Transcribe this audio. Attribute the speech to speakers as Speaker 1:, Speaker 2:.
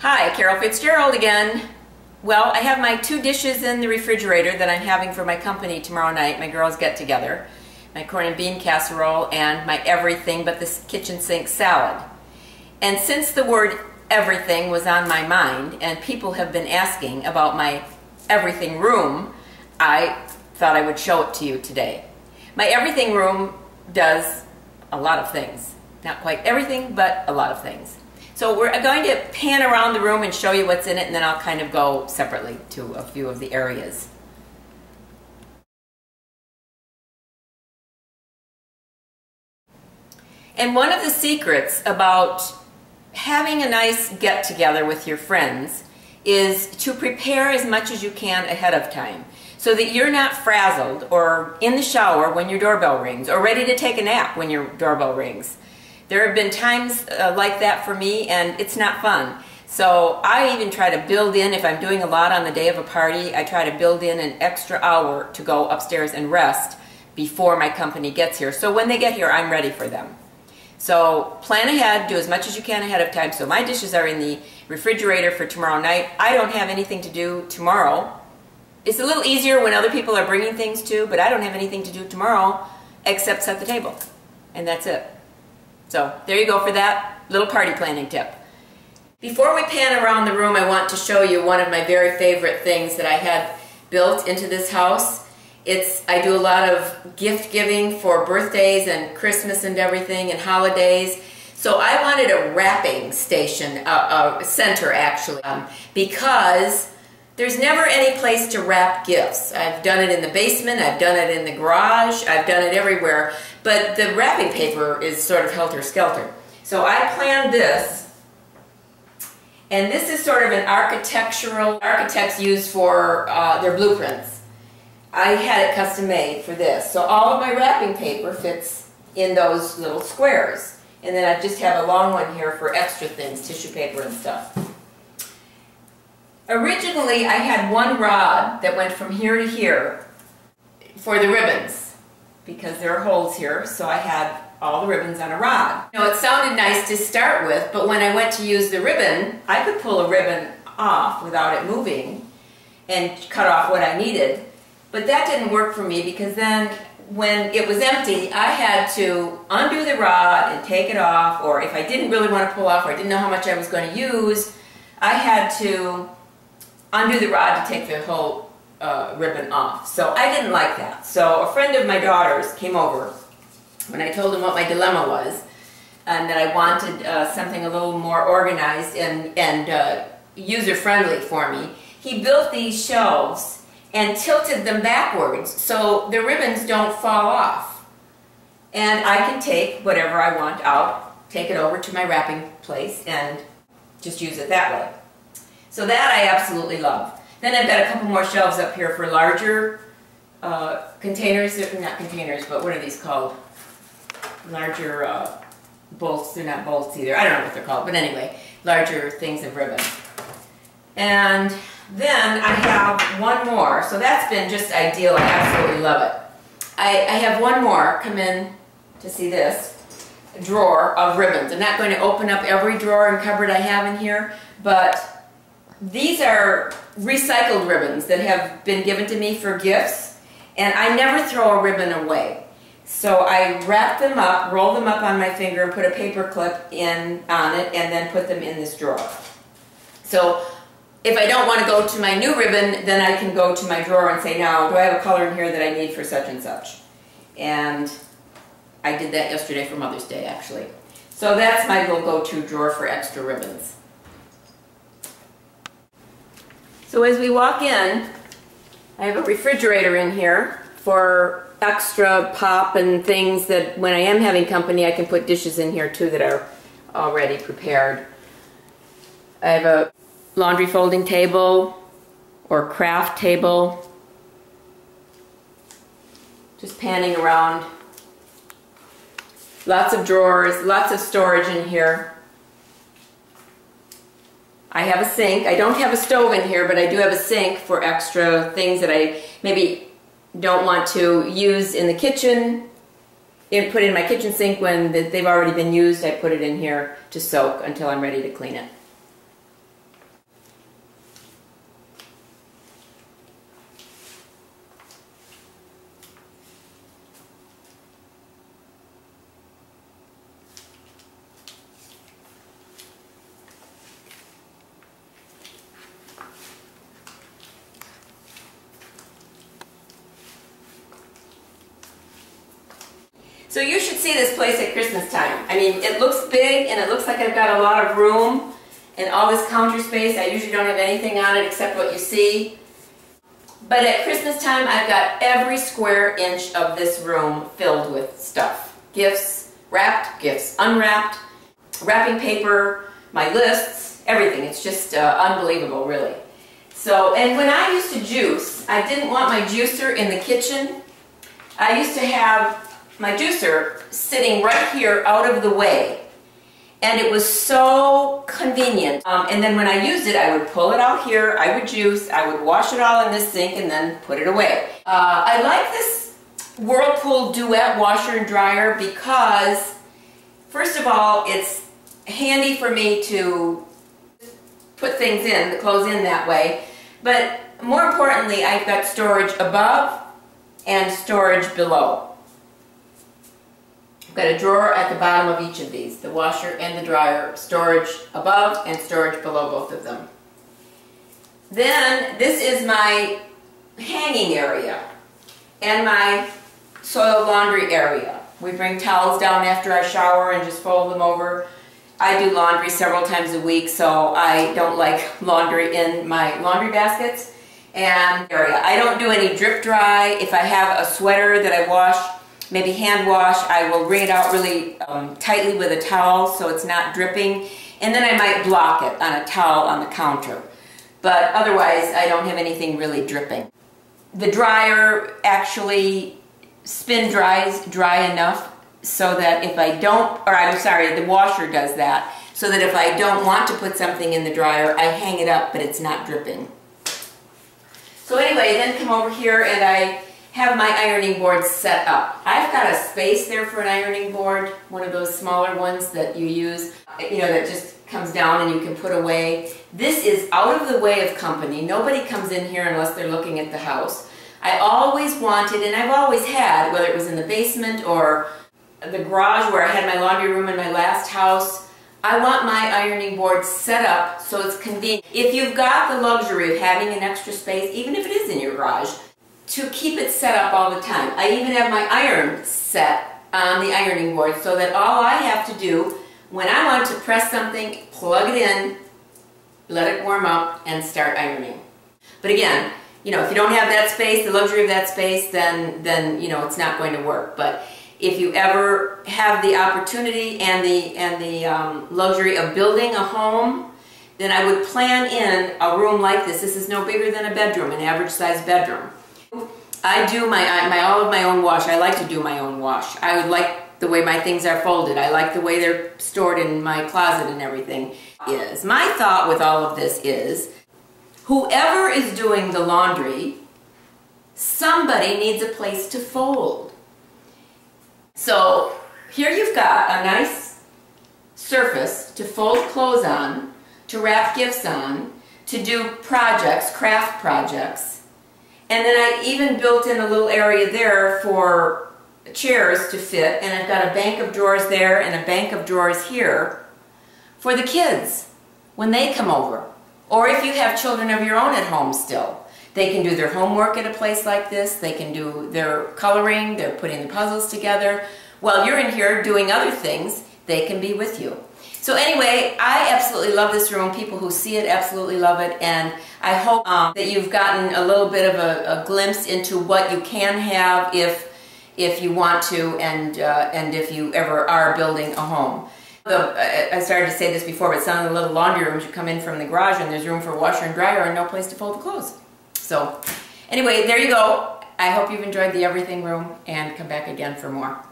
Speaker 1: Hi, Carol Fitzgerald again. Well, I have my 2 dishes in the refrigerator that I'm having for my company tomorrow night. My girls get together. My corn and bean casserole and my everything but this kitchen sink salad. And since the word everything was on my mind and people have been asking about my everything room, I thought I would show it to you today. My everything room does a lot of things. Not quite everything, but a lot of things. So we're going to pan around the room and show you what's in it, and then I'll kind of go separately to a few of the areas. And one of the secrets about having a nice get-together with your friends is to prepare as much as you can ahead of time so that you're not frazzled or in the shower when your doorbell rings or ready to take a nap when your doorbell rings. There have been times like that for me, and it's not fun. So I even try to build in, if I'm doing a lot on the day of a party, I try to build in an extra hour to go upstairs and rest before my company gets here. So when they get here, I'm ready for them. So plan ahead, do as much as you can ahead of time. So my dishes are in the refrigerator for tomorrow night. I don't have anything to do tomorrow. It's a little easier when other people are bringing things too, but I don't have anything to do tomorrow except set the table. And that's it. So there you go for that little party planning tip. Before we pan around the room, I want to show you one of my very favorite things that I had built into this house. I do a lot of gift giving for birthdays and Christmas and everything and holidays. So I wanted a wrapping station, a center actually, because there's never any place to wrap gifts. I've done it in the basement, I've done it in the garage, I've done it everywhere, but the wrapping paper is sort of helter-skelter. So I planned this, and this is sort of an architects use for their blueprints. I had it custom made for this. So all of my wrapping paper fits in those little squares. And then I just have a long one here for extra things, tissue paper and stuff. Originally, I had one rod that went from here to here for the ribbons, because there are holes here, so I had all the ribbons on a rod. Now, it sounded nice to start with, but when I went to use the ribbon, I could pull a ribbon off without it moving and cut off what I needed. But that didn't work for me, because then when it was empty, I had to undo the rod and take it off, or if I didn't really want to pull off, or I didn't know how much I was going to use, I had to undo the rod to take the whole ribbon off. So I didn't like that. So a friend of my daughter's came over when I told him what my dilemma was, and that I wanted something a little more organized and user-friendly for me. He built these shelves and tilted them backwards so the ribbons don't fall off. And I can take whatever I want out, take it over to my wrapping place, and just use it that way. So that I absolutely love. Then I've got a couple more shelves up here for larger containers. They're not containers, but what are these called? Larger bolts. They're not bolts either. I don't know what they're called, but anyway, larger things of ribbon. And then I have one more. So that's been just ideal. I absolutely love it. I have one more. Come in to see this drawer of ribbons. I'm not going to open up every drawer and cupboard I have in here, but these are recycled ribbons that have been given to me for gifts, and I never throw a ribbon away. So I wrap them up, roll them up on my finger, and put a paper clip on it, and then put them in this drawer. So if I don't want to go to my new ribbon, then I can go to my drawer and say, now, do I have a color in here that I need for such and such? And I did that yesterday for Mother's Day, actually. So that's my little go-to drawer for extra ribbons. So as we walk in, I have a refrigerator in here for extra pop and things that when I am having company, I can put dishes in here too that are already prepared. I have a laundry folding table or craft table. Just panning around. Lots of drawers, lots of storage in here. I have a sink. I don't have a stove in here, but I do have a sink for extra things that I maybe don't want to use in the kitchen. Put in my kitchen sink when they've already been used. I put it in here to soak until I'm ready to clean it. So you should see this place at Christmas time. I mean, it looks big and it looks like I've got a lot of room and all this counter space. I usually don't have anything on it except what you see. But at Christmas time, I've got every square inch of this room filled with stuff. Gifts, wrapped, gifts unwrapped, wrapping paper, my lists, everything. It's just unbelievable, really. So, and when I used to juice, I didn't want my juicer in the kitchen. I used to have my juicer sitting right here out of the way. And it was so convenient. And then when I used it, I would pull it out here, I would juice, I would wash it all in this sink and then put it away. I like this Whirlpool Duet washer and dryer because, first of all, it's handy for me to put things in, the clothes in that way. But more importantly, I've got storage above and storage below. I've got a drawer at the bottom of each of these, the washer and the dryer, storage above and storage below both of them. Then this is my hanging area and my soiled laundry area. We bring towels down after I shower and just fold them over. I do laundry several times a week, so I don't like laundry in my laundry baskets. And area. I don't do any drip dry. If I have a sweater that I wash, maybe hand wash, I will wring it out really tightly with a towel so it's not dripping, and then I might block it on a towel on the counter. But otherwise, I don't have anything really dripping. The dryer actually spin dries dry enough so that if I don't, or I'm sorry, the washer does that, so that if I don't want to put something in the dryer, I hang it up, but it's not dripping. So anyway, then come over here and I have my ironing board set up. I've got a space there for an ironing board, one of those smaller ones that you use, you know, that just comes down and you can put away. This is out of the way of company. Nobody comes in here unless they're looking at the house. I always wanted, and I've always had, whether it was in the basement or the garage where I had my laundry room in my last house, I want my ironing board set up so it's convenient. If you've got the luxury of having an extra space, even if it is in your garage, to keep it set up all the time. I even have my iron set on the ironing board so that all I have to do when I want to press something, plug it in, let it warm up, and start ironing. But again, you know, if you don't have that space, the luxury of that space, then you know, it's not going to work. But if you ever have the opportunity and the luxury of building a home, then I would plan in a room like this. This is no bigger than a bedroom, an average sized bedroom. I do all of my own wash. I like to do my own wash. I would like the way my things are folded. I like the way they're stored in my closet and everything. My thought with all of this is, whoever is doing the laundry, somebody needs a place to fold. So here you've got a nice surface to fold clothes on, to wrap gifts on, to do projects, craft projects. And then I even built in a little area there for chairs to fit, and I've got a bank of drawers there and a bank of drawers here for the kids when they come over. Or if you have children of your own at home still. They can do their homework at a place like this, they can do their coloring, they're putting the puzzles together. While you're in here doing other things, they can be with you. So anyway, I absolutely love this room. People who see it absolutely love it, and I hope that you've gotten a little bit of a glimpse into what you can have if you want to, and if you ever are building a home. I started to say this before, but some of the little laundry rooms, you come in from the garage and there's room for washer and dryer and no place to fold the clothes. So anyway, there you go. I hope you've enjoyed the everything room, and come back again for more.